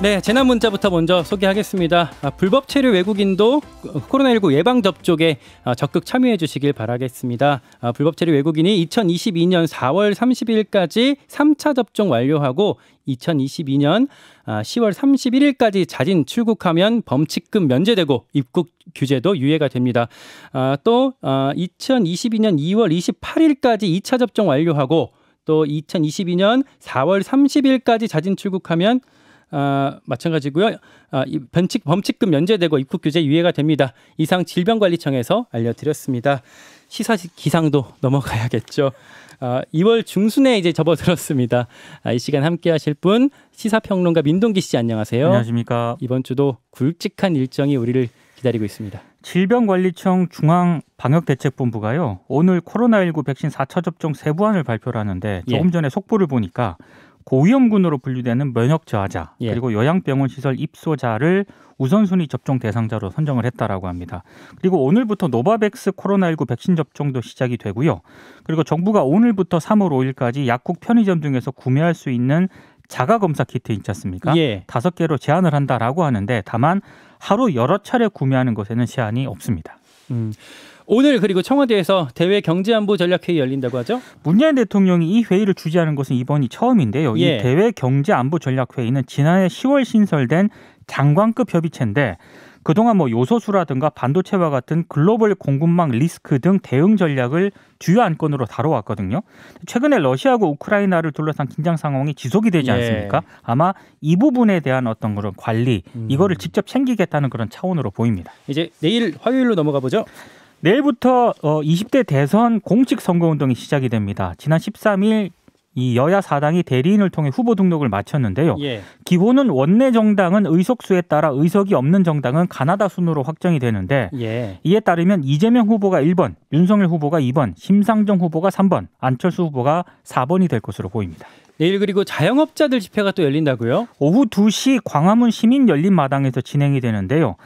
네, 재난 문자부터 먼저 소개하겠습니다. 불법 체류 외국인도 코로나19 예방 접종에 적극 참여해 주시길 바라겠습니다. 불법 체류 외국인이 2022년 4월 30일까지 3차 접종 완료하고 2022년 10월 31일까지 자진 출국하면 범칙금 면제되고 입국 규제도 유예가 됩니다. 또 2022년 2월 28일까지 2차 접종 완료하고 또 2022년 4월 30일까지 자진 출국하면 마찬가지고요. 범칙금 면제되고 입국 규제 유예가 됩니다. 이상 질병관리청에서 알려드렸습니다. 시사 기상도 넘어가야겠죠. 2월 중순에 이제 접어들었습니다. 이 시간 함께하실 분 시사평론가 민동기 씨 안녕하세요. 안녕하십니까. 이번 주도 굵직한 일정이 우리를 기다리고 있습니다. 질병관리청 중앙방역대책본부가요. 오늘 코로나19 백신 4차 접종 세부안을 발표를 하는데 조금 전에 속보를 보니까 고위험군으로 분류되는 면역 저하자 그리고 요양병원 시설 입소자를 우선순위 접종 대상자로 선정을 했다라고 합니다. 그리고 오늘부터 노바백스 코로나19 백신 접종도 시작이 되고요. 그리고 정부가 오늘부터 3월 5일까지 약국 편의점 등에서 구매할 수 있는 자가검사 키트 있지 않습니까? 5개로 제한을 한다라고 하는데 다만 하루 여러 차례 구매하는 것에는 제한이 없습니다. 오늘 그리고 청와대에서 대외 경제안보 전략회의 열린다고 하죠? 문재인 대통령이 이 회의를 주재하는 것은 이번이 처음인데요. 이 대외 경제안보 전략회의는 지난해 10월 신설된 장관급 협의체인데 그동안 요소수라든가 반도체와 같은 글로벌 공급망 리스크 등 대응 전략을 주요 안건으로 다뤄왔거든요. 최근에 러시아하고 우크라이나를 둘러싼 긴장 상황이 지속이 되지 않습니까? 아마 이 부분에 대한 어떤 그런 관리, 이거를 직접 챙기겠다는 그런 차원으로 보입니다. 이제 내일 화요일로 넘어가 보죠. 내일부터 20대 대선 공식 선거운동이 시작이 됩니다. 지난 13일 이 여야 4당이 대리인을 통해 후보 등록을 마쳤는데요. 기본은 원내 정당은 의석수에 따라 의석이 없는 정당은 가나다 순으로 확정이 되는데 이에 따르면 이재명 후보가 1번, 윤석열 후보가 2번, 심상정 후보가 3번, 안철수 후보가 4번이 될 것으로 보입니다. 내일 그리고 자영업자들 집회가 또 열린다고요? 오후 2시 광화문 시민열린마당에서 진행이 되는데요.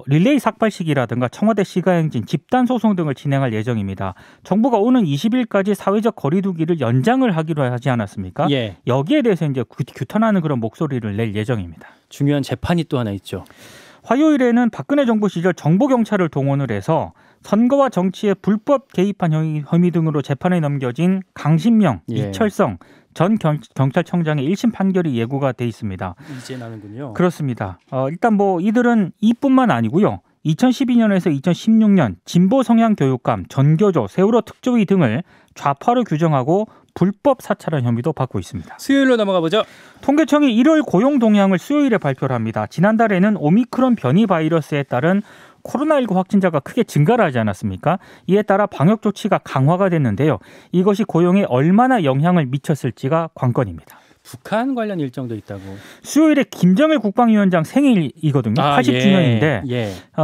릴레이 삭발식이라든가 청와대 시가행진, 집단소송 등을 진행할 예정입니다. 정부가 오는 20일까지 사회적 거리 두기를 연장을 하기로 하지 않았습니까? 여기에 대해서 이제 규탄하는 그런 목소리를 낼 예정입니다. 중요한 재판이 또 하나 있죠. 화요일에는 박근혜 정부 시절 정보경찰을 동원을 해서 선거와 정치에 불법 개입한 혐의 등으로 재판에 넘겨진 강신명, 이철성 전 경찰청장의 1심 판결이 예고가 돼 있습니다. 이제 나는군요. 그렇습니다. 일단 이들은 이뿐만 아니고요. 2012년에서 2016년 진보 성향 교육감, 전교조, 세월호 특조위 등을 좌파로 규정하고 불법 사찰한 혐의도 받고 있습니다. 수요일로 넘어가 보죠. 통계청이 1월 고용 동향을 수요일에 발표를 합니다. 지난달에는 오미크론 변이 바이러스에 따른 코로나19 확진자가 크게 증가를 하지 않았습니까? 이에 따라 방역 조치가 강화가 됐는데요. 이것이 고용에 얼마나 영향을 미쳤을지가 관건입니다. 북한 관련 일정도 있다고. 수요일에 김정일 국방위원장 생일이거든요. 80주년인데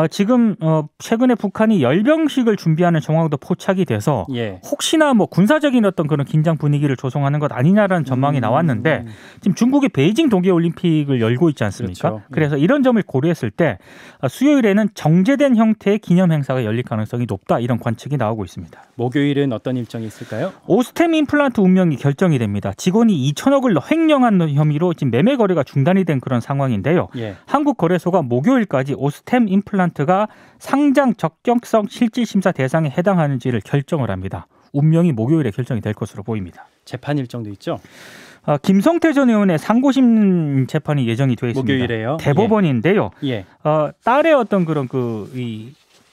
지금 최근에 북한이 열병식을 준비하는 정황도 포착이 돼서 혹시나 군사적인 어떤 그런 긴장 분위기를 조성하는 것 아니냐라는 전망이 나왔는데 지금 중국이 베이징 동계올림픽을 열고 있지 않습니까? 그래서 이런 점을 고려했을 때 수요일에는 정제된 형태의 기념 행사가 열릴 가능성이 높다, 이런 관측이 나오고 있습니다. 목요일은 어떤 일정이 있을까요? 오스템 임플란트 운명이 결정이 됩니다. 직원이 2천억을 횡령한 혐의로 지금 매매 거래가 중단이 된 그런 상황인데요. 한국거래소가 목요일까지 오스템 임플란트가 상장 적격성 실질 심사 대상에 해당하는지를 결정을 합니다. 운명이 목요일에 결정이 될 것으로 보입니다. 재판 일정도 있죠? 김성태 전 의원의 상고심 재판이 예정이 되어 있습니다. 목요일에요? 대법원인데요. 딸의 어떤 그런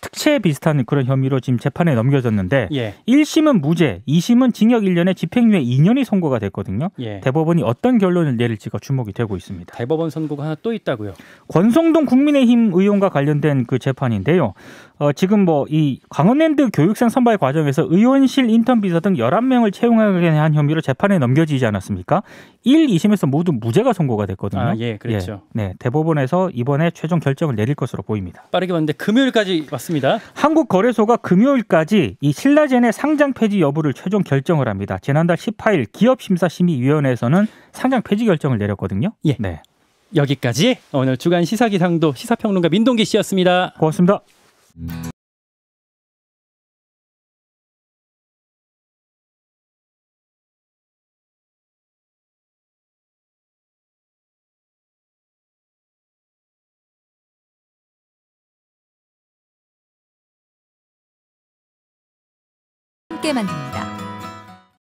특채 비슷한 그런 혐의로 지금 재판에 넘겨졌는데 1심은 무죄, 2심은 징역 1년에 집행유예 2년이 선고가 됐거든요. 대법원이 어떤 결론을 내릴지가 주목이 되고 있습니다. 대법원 선고가 하나 또 있다고요? 권성동 국민의힘 의원과 관련된 그 재판인데요. 지금 이 강원랜드 교육생 선발 과정에서 의원실 인턴 비서 등 11명을 채용하게 한 혐의로 재판에 넘겨지지 않았습니까? 1, 2심에서 모두 무죄가 선고가 됐거든요. 그렇죠. 대법원에서 이번에 최종 결정을 내릴 것으로 보입니다. 빠르게 봤는데 금요일까지 왔습니다. 한국거래소가 금요일까지 이 신라젠의 상장 폐지 여부를 최종 결정을 합니다. 지난달 18일 기업심사심의위원회에서는 상장 폐지 결정을 내렸거든요. 여기까지 오늘 주간 시사기상도 시사평론가 민동기 씨였습니다. 고맙습니다. 함께 만듭니다.